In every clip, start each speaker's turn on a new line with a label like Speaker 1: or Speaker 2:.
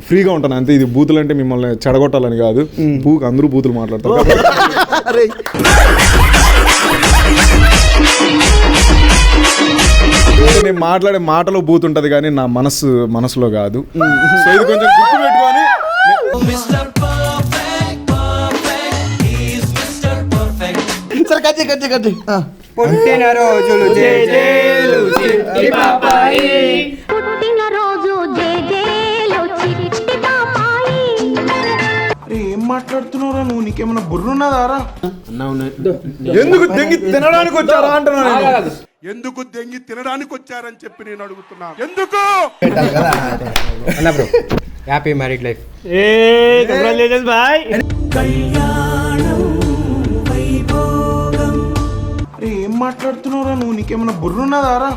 Speaker 1: ఫ్రీగా ఉంటాను అంతే. ఇది బూతులు అంటే మిమ్మల్ని చెడగొట్టాలని కాదు, అందరూ బూతులు మాట్లాడతారు. నేను మాట్లాడే మాటలో బూత్ ఉంటది కానీ నా మనసులో కాదు. సో ఇది కొంచెం గుర్తు పెట్టుకొని
Speaker 2: సరే కచ్చి
Speaker 3: పుట్టిన రోజులు జేజేలు చిట్టి పాపాయి,
Speaker 4: పుట్టిన రోజు జేజేలు చిట్టి పాపాయి.
Speaker 2: ఏం మాట్లాడుతున్నారా నువ్వు? నీకేమన్నా బుర్రున్నదారా?
Speaker 1: ఎందుకు దెంగి తినడానికి వచ్చారా అంటున్నాను.
Speaker 5: ఎందుకు దెంగి తినడానికి వచ్చారని చెప్పి నేను అడుగుతున్నాను. ఎందుకు
Speaker 3: అన్న bro happy married life.
Speaker 6: Congratulations boy.
Speaker 2: అరే ఏం మాట్లాడుతున్నారా నువ్వు? నీకేమన్నా బుర్రున్నదారా?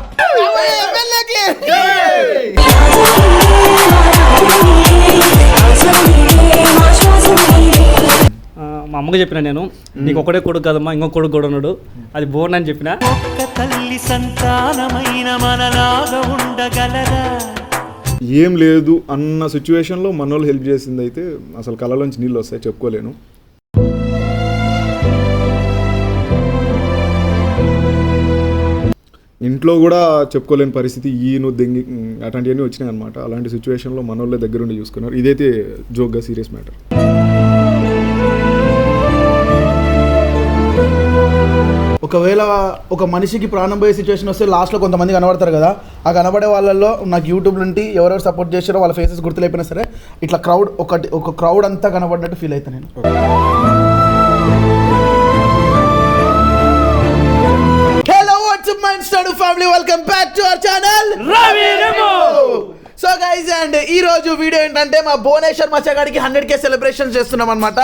Speaker 6: మా అమ్మకి చెప్పిన నేను, నీకు ఒకటే కొడుకు కదమ్మా, ఇంకో కొడుకు కూడా ఉన్నాడు, అది బోన్ అని చెప్పిన.
Speaker 7: తల్లి సంతానమైన మనలాగా ఉండగలరా?
Speaker 1: ఏం లేదు అన్న సిచ్యువేషన్లో మనోళ్ళు హెల్ప్ చేసింది అయితే అసలు కళ్ళలోంచి నీళ్ళు వస్తాయి, చెప్పుకోలేను. ఇంట్లో కూడా చెప్పుకోలేని పరిస్థితి, నువ్వు దెంగి అట్లాంటివన్నీ వచ్చినాయి అనమాట. అలాంటి సిచ్యువేషన్లో మనోళ్ళే దగ్గరుండి చూసుకున్నారు. ఇదైతే జోక్గా సీరియస్ మ్యాటర్.
Speaker 2: ఒకవేళ ఒక మనిషికి ప్రాణం పోయే సిచ్యువేషన్ వస్తే లాస్ట్లో కొంతమంది కనబడతారు కదా, ఆ కనబడే వాళ్ళల్లో నాకు యూట్యూబ్లో ఉండి ఎవరెవరు సపోర్ట్ చేశారో వాళ్ళ ఫేసెస్ గుర్తులేకపోయినా సరే ఇట్లా ఒక క్రౌడ్ అంతా కనబడినట్టు ఫీల్ అవుతాను నేను. Hello WhatsApp my Instagram family, welcome back to our channel Ravi Remo. So guys and ఈ రోజు వీడియో ఏంటంటే మా భువనేశ్వర్ మచ్చగాడికి 100K సెలబ్రేషన్ చేస్తున్నాం అనమాట.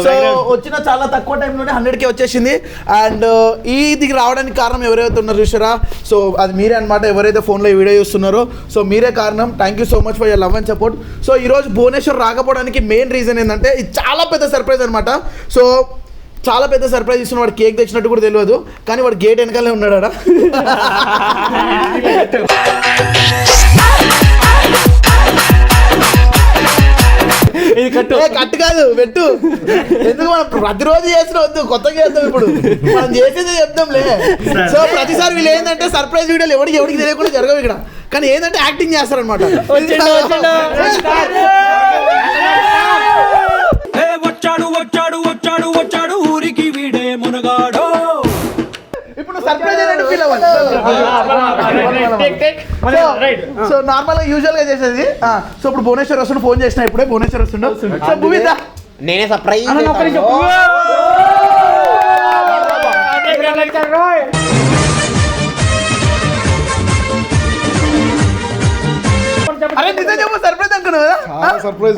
Speaker 2: సో వచ్చిన చాలా తక్కువ టైంలోనే 100K వచ్చేసింది. అండ్ ఇది రావడానికి కారణం ఎవరైతే ఉన్నారు చూసారా, సో అది మీరే అనమాట. ఎవరైతే ఫోన్లో ఈ వీడియో చూస్తున్నారో సో మీరే కారణం. Thank you so much for your love and support. So ఈరోజు భువనేశ్వర్ రాకపోవడానికి మెయిన్ రీజన్ ఏంటంటే ఇది చాలా పెద్ద సర్ప్రైజ్ అనమాట. సో చాలా పెద్ద సర్ప్రైజ్ ఇస్తున్న, వాడు కేక్ తెచ్చినట్టు కూడా తెలియదు, కానీ వాడు గేట్ వెనకాలే ఉన్నాడా. ఇది కట్టు కాదు, పెట్టు. ఎందుకు మనం ప్రతిరోజు చేసిన వద్దు, కొత్తగా చేద్దాం. ఇప్పుడు మనం చేసేది చెప్తాంలే. సో ప్రతిసారి వీళ్ళు ఏంటంటే సర్ప్రైజ్ వీడియోలు ఎవరికి తెలియకుండా జరగవు ఇక్కడ, కానీ ఏంటంటే యాక్టింగ్ చేస్తారనమాట.
Speaker 7: వచ్చాడు ఊరికి వీడే మునగాడో.
Speaker 2: ఇప్పుడు సర్ప్రైజ్ అయినట్టు ఫీల్ అవ్వాలి. సో నార్మల్ గా యూజువల్ గా చేసేది. సో ఇప్పుడు భువనేశ్వర్ వస్తుండే, ఫోన్ చేసిన ఇప్పుడే భువనేశ్వర్ వస్తుండే.
Speaker 3: నేనే సర్ప్రైజ్.
Speaker 2: అరే నిజం చెప్పు, సర్ప్రైజ్ అనుకున్నావు కదా?
Speaker 1: సర్ప్రైజ్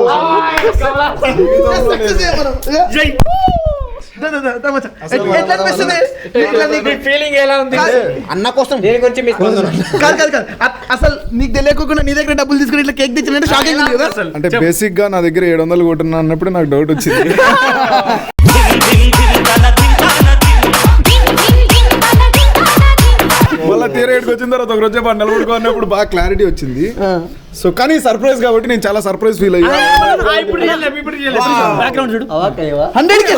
Speaker 3: ఫీలింగ్ ఎలా ఉంది అన్న కోసం?
Speaker 2: కాదు అసలు నీకు తెలియకుండా నీ దగ్గర డబ్బులు తీసుకుని ఇట్లా కేక్ తెచ్చినట్టు షాకింగ్ ఉంది కదా.
Speaker 1: అంటే బేసిక్ గా నా దగ్గర 700 కొట్టున్నా అన్నప్పుడు నాకు డౌట్ వచ్చింది. మళ్ళీ తీరేటికి వచ్చిన తర్వాత ఒక రోజు పాటు నిలబడుకున్నప్పుడు బాగా క్లారిటీ వచ్చింది. సో కానీ సర్ప్రైజ్ కాబట్టి నేను చాలా సర్ప్రైజ్ ఫీల్ అయ్యా.
Speaker 2: 100K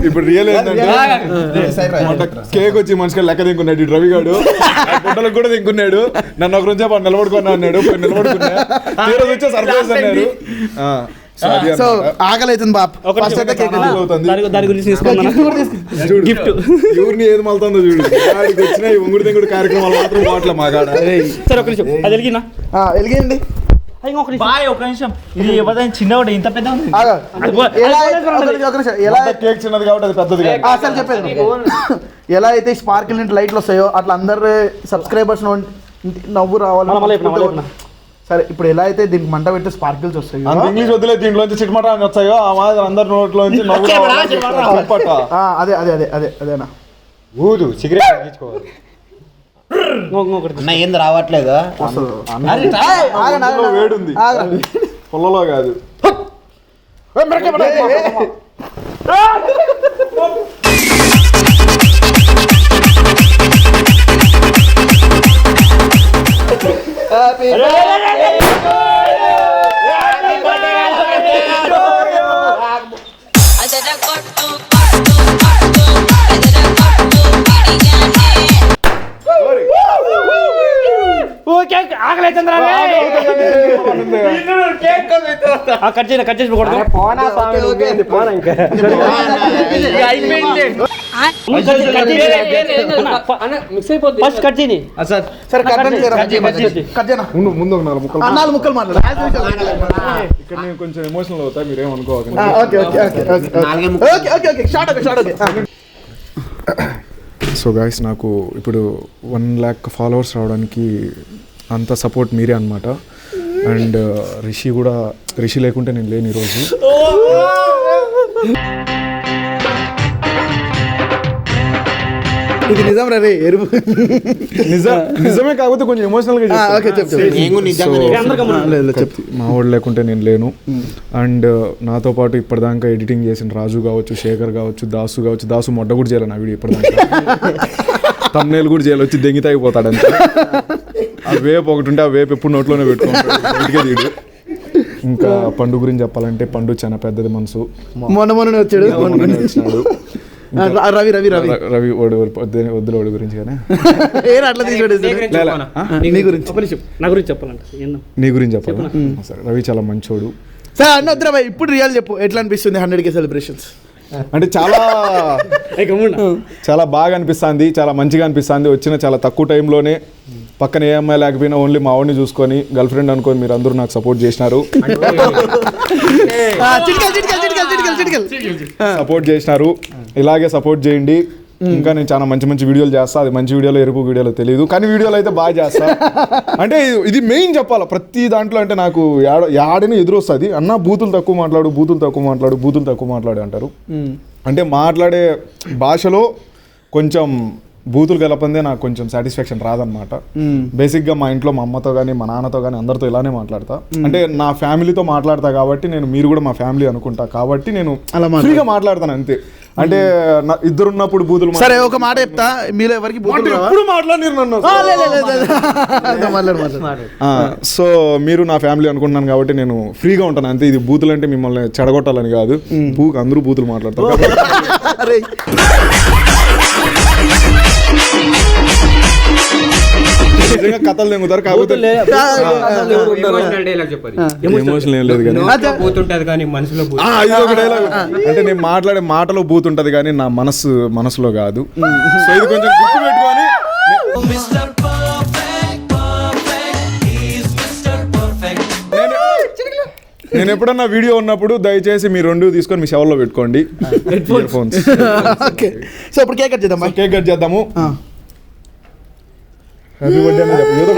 Speaker 1: ఇప్పుడు రియల్ ఏంటంటే కేక్ వచ్చి మనిషిగా లెక్క దింకున్నాడు రవి గారు, గుడ్డలకు కూడా దింకున్నాడు. నన్ను ఒక రోజు పాటు నిలబడుకున్నా అన్నాడు, నిలబడుకున్నా. తీరోజు వచ్చే సర్ప్రైజ్ అన్నారు.
Speaker 2: సో ఆకలి అవుతుంది బాప్.
Speaker 6: దాని గురించి గిఫ్ట్
Speaker 1: ఎవరిని ఏది మళ్తుందో చూడు. వచ్చిన ఈ ఉంగుడు దింగుడు కార్యక్రమాలు మాత్రం బాట్ల మాగాడ.
Speaker 6: సరే ఒక నిమిషం, అది వెలిగినా
Speaker 2: వెలిగింది.
Speaker 6: ఒక నిమిషం, ఇది ఎవరైనా చిన్న ఇంత పెద్ద
Speaker 1: కేక్ చిన్నది కాబట్టి అది పెద్దది.
Speaker 2: అసలు చెప్పేది ఎలా అయితే స్పార్కిల్ లైట్లు వస్తాయో అట్లా అందరు సబ్స్క్రైబర్స్ నవ్వు రావాలి, సరే ఇప్పుడు ఎలా అయితే దీనికి మంట పెట్టి స్పార్కిల్స్ వస్తాయి
Speaker 1: అంత ఇంగ్లీష్ వదిలే దీంట్లోంచి చిట్మట అని వచ్చాయో ఆ మాదిరి అందరి నోట్లోంచి చిట్పట.
Speaker 2: అదే అదే అదే అదే అదేనా
Speaker 3: ఊదు సిగరెట్ తగ్గించుకోవాలి. అన్న ఏంది రావట్లేదు.
Speaker 1: అందులో వేడుంది పొల్లలో కాదు.
Speaker 6: కట్ చేసి
Speaker 3: పోనా స్వామి నువ్వేంది పోనా ఇంకా
Speaker 6: ఫస్ట్ కట్ చేయి.
Speaker 2: సరే కట్ చేయనా
Speaker 1: ముందు ఒక 4 ముక్కలు.
Speaker 2: 4 ముక్కలు మాట్లాడు.
Speaker 1: ఇక్కడ నేను కొంచెం ఎమోషనల్ అవుతా, మీరేమనుకోవాలి.
Speaker 2: Okay okay okay okay okay okay short okay short okay.
Speaker 1: So guys, నాకు ఇప్పుడు 1 lakh ఫాలోవర్స్ రావడానికి అంత సపోర్ట్ మీరే అనమాట. అండ్ రిషి లేకుంటే నేను లేను ఈరోజు.
Speaker 2: ఇది నిజం రే ఎరుపు
Speaker 1: నిజమే, కాకపోతే కొంచెం ఎమోషనల్ గా
Speaker 2: ఓకే చెప్పు
Speaker 1: చెప్తా. మా వాడు లేకుంటే నేను లేను. అండ్ నాతో పాటు ఇప్పటిదాకా ఎడిటింగ్ చేసిన రాజు కావచ్చు, శేఖర్ కావచ్చు, దాసు మొడ్డ కూడా చేయాలి నా వీడియో ఇప్పటిదాకా. తమ్నేల్ కూడా చేయాలి, వచ్చి దెంగితే అయిపోతాడు అంతే. ఆ వేపు ఒకటి ఉంటే ఆ వేపు ఎప్పుడు నోట్లోనే పెట్టుకుంటాడు. ఇంకా పండు గురించి చెప్పాలంటే పండు చాలా పెద్దది మనసు.
Speaker 2: మొన్న వచ్చాడు రవి రవి రవి
Speaker 1: రవి వద్దుల వాడి గురించి కానీ
Speaker 2: అట్లా నీ గురించి
Speaker 6: చెప్పాలంటే
Speaker 1: నీ గురించి చెప్పాలి. సరే, రవి చాలా మంచోడు.
Speaker 2: సార్ అన్న వద్దురా భయ్, ఇప్పుడు రియల్ చెప్పు, ఎట్లా అనిపిస్తుంది 100K సెలబ్రేషన్స్?
Speaker 1: అంటే చాలా బాగా అనిపిస్తుంది, చాలా మంచిగా అనిపిస్తుంది. వచ్చిన చాలా తక్కువ టైంలోనే పక్కన ఏ అమ్మాయి లేకపోయినా ఓన్లీ మా వాడిని చూసుకొని గర్ల్ ఫ్రెండ్ అనుకొని మీరు అందరూ నాకు సపోర్ట్ చేసినారు. సపోర్ట్ చేసినారు, ఇలాగే సపోర్ట్ చేయండి. ఇంకా నేను చాలా మంచి మంచి వీడియోలు చేస్తా. అది మంచి వీడియోలో ఎరుపు వీడియోలో తెలియదు, కానీ వీడియోలు అయితే బాగా చేస్తా. అంటే ఇది మెయిన్ చెప్పాలా ప్రతి దాంట్లో. అంటే నాకు యాడని ఎదురు వస్తుంది, అన్న బూతులు తక్కువ మాట్లాడు అంటారు. అంటే మాట్లాడే భాషలో కొంచెం బూతులు కలపందే నాకు కొంచెం సాటిస్ఫాక్షన్ రాదనమాట. బేసిక్గా మా ఇంట్లో మా అమ్మతో కానీ మా నాన్నతో కానీ అందరితో ఇలానే మాట్లాడతా. అంటే నా ఫ్యామిలీతో మాట్లాడతా కాబట్టి మీరు కూడా మా ఫ్యామిలీ అనుకుంటా కాబట్టి నేను ఫ్రీగా మాట్లాడతాను అంతే. అంటే ఇద్దరున్నప్పుడు బూతులు.
Speaker 2: సరే ఒక మాట చెప్తా, మీలో ఎవరికి
Speaker 1: ఎప్పుడు మాట్లాడినారు. సో మీరు నా ఫ్యామిలీ అనుకుంటున్నాను కాబట్టి నేను ఫ్రీగా ఉంటాను అంతే. ఇది బూతులు అంటే మిమ్మల్ని చెడగొట్టాలని కాదు, అందరూ బూతులు మాట్లాడతారు. నిజంగా కథలు తెంగుతారు, కాకపోతే ఎమోషన్ ఏం లేదు. కానీ ఇది ఒక డైలాగ్. అంటే నేను మాట్లాడే మాటలో బూత్ ఉంటది కానీ నా మనసులో కాదు. సో ఇది కొంచెం గుర్తు పెట్టుకొని. నేను ఎప్పుడన్నా వీడియో ఉన్నప్పుడు దయచేసి మీ 2 తీసుకొని మీ షవర్లో పెట్టుకోండి ఇయర్ ఫోన్స్.
Speaker 2: ఓకే, సో ఇప్పుడు కేక్ కట్ చేద్దాం.
Speaker 1: కేక్ కట్ చేద్దాము. హ్యాపీ బర్త్డే అని చెప్పు, ఏదో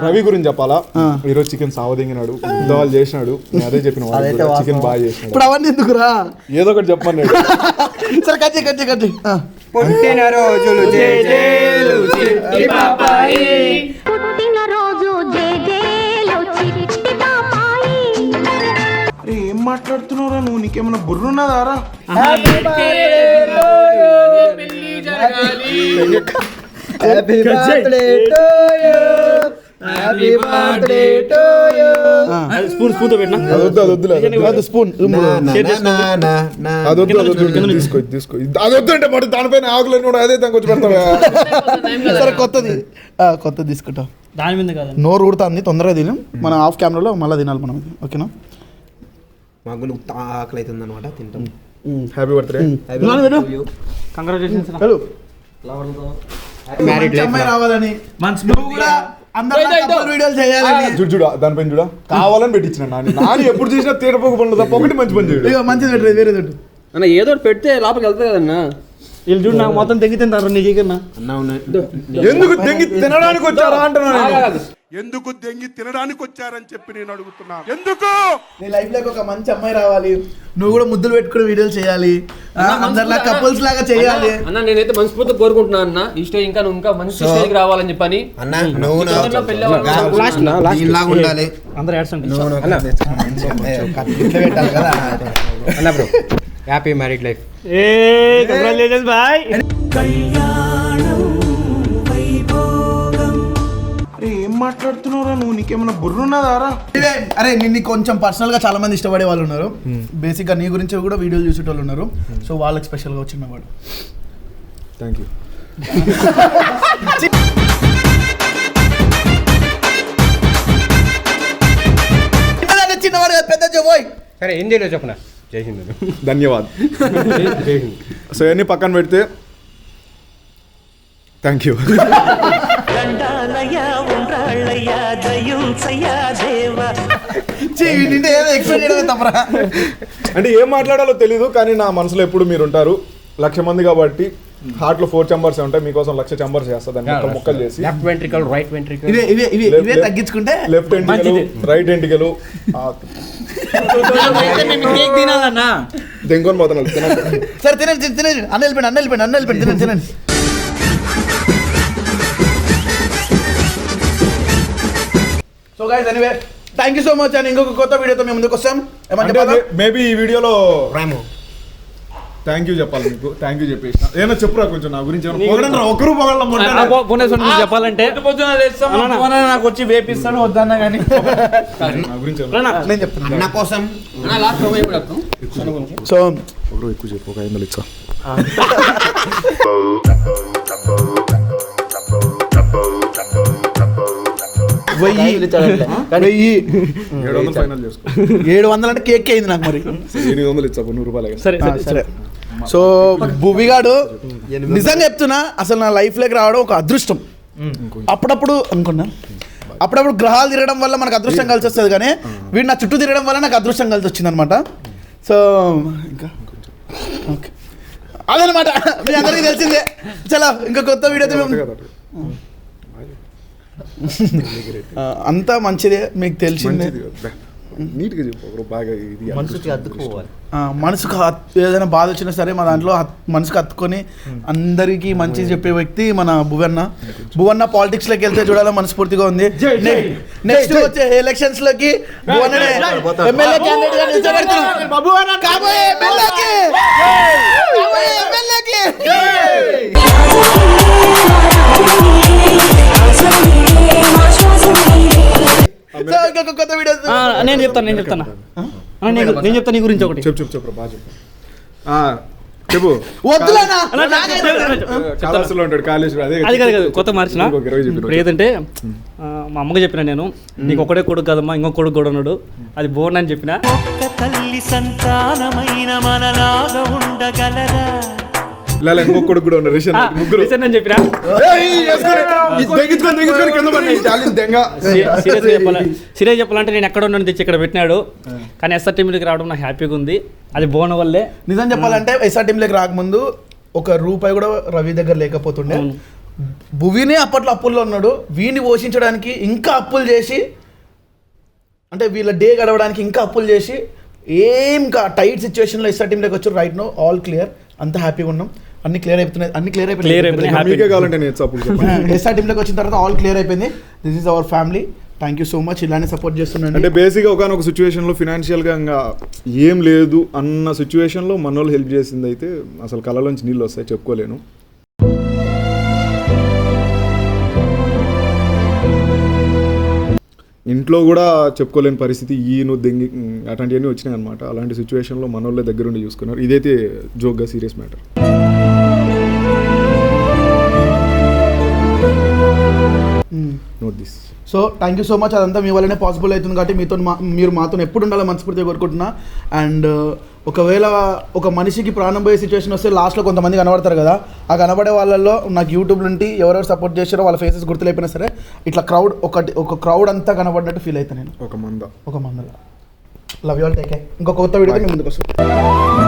Speaker 1: రవి గురించి చెప్పాలా. ఈరోజు చికెన్ సావదింగినాడు, ఉద్దవాళ్ళు చేసినాడు. నేను అదే చెప్పిన, చికెన్ బాగా చేసినాడు.
Speaker 2: ఇప్పుడు అవన్నీ ఎందుకురా,
Speaker 1: ఏదో ఒకటి చెప్పమన్నాడు.
Speaker 2: సరే కచ్చి
Speaker 4: పుట్టిన రోజు జేజేలు చిట్టి పాపాయి.
Speaker 2: ఏం మాట్లాడుతున్నావురా నువ్వు, నీకేమన్నా బుర్రున్నదారా?
Speaker 6: స్పూన్ తో పెట్టినా
Speaker 1: తీసుకో. అదొద్దు అంటే పడు దానిపైన ఆకులు అదే కొంచెం పెడతావా.
Speaker 2: సరే కొత్తది తీసుకుంటాం.
Speaker 6: దాని మీద కాదు,
Speaker 2: నోరు కుడుతుంది, తొందరగా తినాం. మనం ఆఫ్ కెమెరాలో మళ్ళీ తినాలి మనం. ఓకేనా?
Speaker 3: మాకు ఆకలి అవుతుంది అనమాట, తింటాం.
Speaker 1: Happy birthday.
Speaker 6: కంగ్రాచులేషన్స్.
Speaker 2: అమ్మాయి రావాలని నువ్వు కూడా వీడియోలు చేయాలని
Speaker 1: చూడా దానిపైన చూడా కావాలని పెట్టించిన నాని ఎప్పుడు చేసినా తీరపోక పనులు తప్ప ఒకటి మంచి పని చేయడు.
Speaker 2: మంచిది పెట్టలేదు, వేరే తట్టు
Speaker 8: అన్న ఏదో పెడితే లోపలికి వెళ్తుంది కదన్నా.
Speaker 6: వీళ్ళు చూడు నాకు మొత్తం తెగి తింటారు నీకన్నా.
Speaker 1: ఎందుకు దెంగి తినడానికి వచ్చారా అంటున్నాను నేను.
Speaker 5: ఎందుకు దెంగి తినడానికి వచ్చారని చెప్పి నేను అడుగుతున్నాను. ఎందుకు
Speaker 2: నీ లైఫ్ లోకి ఒక మంచి అమ్మాయి రావాలి, నువ్వు కూడా ముద్దులు పెట్టుకుని వీడియోలు చేయాలి, అందరిలా కపుల్స్ లాగా చేయాలి.
Speaker 8: అన్న నేనైతే మనస్ఫూర్తిగా కోరుకుంటున్నాను అన్న, ఈ స్టేజ్ ఇంకా నువ్వు ఇంకా మంచి స్టేజ్ రావాలని చెప్పని.
Speaker 3: ఉండాలి
Speaker 6: అందరూ యాడ్స్
Speaker 2: పెట్టాలి కదా.
Speaker 3: అన్న bro happy married life.
Speaker 6: Congratulations boy.
Speaker 2: ఏం మాట్లాడుతున్నారా నువ్వు? నీకేమైనా బుర్రున్నదారా? అరే నిన్ను కొంచెం పర్సనల్ గా చాలా మంది ఇష్టపడే వాళ్ళు ఉన్నారు, బేసిక్ గా నీ గురించి కూడా వీడియోలు చూసేటోళ్ళు ఉన్నారు. సో వాళ్ళకి స్పెషల్ గా వచ్చినవాడు.
Speaker 1: Thank you.
Speaker 2: చిన్నవాడు కదా, పెద్ద జోయ్.
Speaker 3: సరే హిందీలో చెప్పనా? జై హింద్.
Speaker 1: ధన్యవాద్. సో ఇవన్నీ పక్కన పెడితే థ్యాంక్ యూ. అంటే ఏం మాట్లాడాలో తెలీదు, కానీ నా మనసులో ఎప్పుడు మీరు ఉంటారు. 1,00,000 మంది కాబట్టి హార్ట్ లో 4 chambers ఉంటాయి, మీకోసం 1,00,000 chambers చేస్తాను. ముక్కలు చేసి
Speaker 3: లెఫ్ట్ వెంట్రికల్ రైట్ వెంట్రికల్
Speaker 2: ఇవే తగ్గించుకుంటే
Speaker 1: లెఫ్ట్ ఎంటికలు రైట్ ఎంటికలు దెంకొని పోతున్నాను.
Speaker 2: సరే తినండి తినండి, అన్న వెళ్ళిపోయింది తినండి. So guys anyway thank you so much and ఇంకొక కొత్త వీడియోతో మేము ముందుకు వస్తాం.
Speaker 1: మేబీ ఈ వీడియోలో థ్యాంక్ యూ చెప్పాలి మీకు. థ్యాంక్ యూ చెప్పేసిన ఏమన్నా చెప్పురా కొంచెం నా గురించి. ఒకరు
Speaker 6: చెప్పాలంటే
Speaker 2: నాకు వచ్చి వేపిస్తాను వద్దన్నా కానీ
Speaker 1: నా గురించి
Speaker 2: నేను చెప్తాను
Speaker 3: నా కోసం.
Speaker 2: సో
Speaker 1: ఒకరు ఎక్కువ చెప్పు, ఒక 500 ఇచ్చా.
Speaker 2: వెయ్యి
Speaker 1: 700 ఫైనల్ చేసుకో.
Speaker 2: 700 అంటే కేక్ అయింది నాకు మరి.
Speaker 1: 800 ఇచ్చా, 100 రూపాయలు.
Speaker 2: సరే సో భువిగాడు నిజంగా చెప్తున్నా, అసలు నా లైఫ్ లోకి రావడం ఒక అదృష్టం. అప్పుడప్పుడు గ్రహాలు తిరగడం వల్ల మనకు అదృష్టం కలిసి వస్తుంది, కానీ వీడు నా చుట్టూ తిరగడం వల్ల నాకు అదృష్టం కలిసి వచ్చింది అనమాట. సో ఇంకా ఓకే అదనమాట, మీ అందరికీ తెలిసిందే. చలో ఇంకా కొత్త వీడియోతో అంతా మంచిదే, మీకు తెలిసిందే.
Speaker 1: నీట్గా చెప్పు బాగా. ఇది
Speaker 8: మనసుకి అద్దుకోవాలి.
Speaker 2: మనసుకు ఏదైనా బాధ వచ్చినా సరే మా దాంట్లో మనసుకు హత్తుకొని అందరికీ మంచి చెప్పే వ్యక్తి మన భువన్న పాలిటిక్స్ లోకి వెళ్తే చూడాలని మనస్ఫూర్తిగా ఉంది. నెక్స్ట్ వచ్చే ఎలక్షన్స్ లోకి భువన్ననే ఎమ్మెల్యే క్యాండిడేట్ గా నిలబెడుతున్నాం. కాబోయే ఎమ్మెల్యేకి. కొత్త వీడియో
Speaker 6: నేను చెప్తాను నీ గురించి ఒకటి
Speaker 1: చెప్పు బాగా చెప్పు.
Speaker 6: అది కాదు కొత్త మార్చిన. ఏదంటే మా అమ్మకి చెప్పిన నేను, నీకు ఒకటే కొడుకు కదమ్మా, ఇంకొక కొడుకు కూడా ఉన్నాడు, అది బోన్ అని చెప్పిన.
Speaker 7: ఒక్క తల్లి సంతానమైన మనలాగా ఉండగలరా?
Speaker 1: ఇంకొక కొడుకు కూడా ఉన్నారు, ముగ్గురు
Speaker 6: అని చెప్పిన. సీరియస్ చెప్పాలంటే నేను ఎక్కడ ఉన్నాను తెచ్చి ఇక్కడ పెట్టినాడు, కానీ ఎస్ఆర్ టీంలోకి రావడం నాకు హ్యాపీగా ఉంది, అది బోన్ వల్లే.
Speaker 2: నిజం చెప్పాలంటే ఎస్ఆర్ టీంలోకి రాకముందు ₹1 కూడా రవి దగ్గర లేకపోతుండే. భువినే అప్పట్లో అప్పుల్లో ఉన్నాడు, వీడిని పోషించడానికి ఇంకా అప్పులు చేసి, అంటే వీళ్ళ డే గడవడానికి ఇంకా అప్పులు చేసి, ఏం టైట్ సిచ్యువేషన్లో ఎస్ఆర్ టీంలోకి వచ్చారు. రైట్ నో ఆల్ క్లియర్, అంతా హ్యాపీగా ఉన్నాం, అన్ని క్లియర్ అయిపోతున్నాయి. ఎస్ఆర్ టీంలోకి వచ్చిన తర్వాత ఆల్ క్లియర్ అయిపోయింది. This is our family. Thank you so much, ఇలానే సపోర్ట్ చేస్తున్నాను.
Speaker 1: అంటే బేసిక్గా ఒకనొక సిచ్యువేషన్లో ఫినాన్షియల్గా ఇంకా ఏం లేదు అన్న సిచ్యువేషన్లో మన వాళ్ళు హెల్ప్ చేసింది అయితే అసలు కళ్ళలోంచి నీళ్ళు వస్తాయి, చెప్పుకోలేను. ఇంట్లో కూడా చెప్పుకోలేని పరిస్థితి, ఈయన దెంగి అట్లాంటివన్నీ వచ్చినాయి అనమాట. అలాంటి సిచ్యువేషన్లో మన వాళ్ళే దగ్గరుండి చూసుకున్నారు. ఇదైతే జోక్గా serious matter. Note this.
Speaker 2: So thank you so much, అదంతా మీ వల్లనే పాసిబుల్ అవుతుంది కాబట్టి మీరు మాతో ఎప్పుడు ఉండాలో మనస్ఫూర్తిగా కోరుకుంటున్నా. అండ్ ఒకవేళ ఒక మనిషికి ప్రాణం పోయే సిచ్యువేషన్ వస్తే లాస్ట్లో కొంతమంది కనబడతారు కదా, ఆ కనబడే వాళ్ళల్లో నాకు యూట్యూబ్లో ఉండి ఎవరెవరు సపోర్ట్ చేశారో వాళ్ళ ఫేసెస్ గుర్తులేకపోయినా సరే ఇట్లా ఒక క్రౌడ్ అంతా కనబడినట్టు ఫీల్ అవుతాను నేను. ఒక మంద love you all, take care. ఇంకో కొత్త వీడియోతో మీ ముందుకు వస్తాను.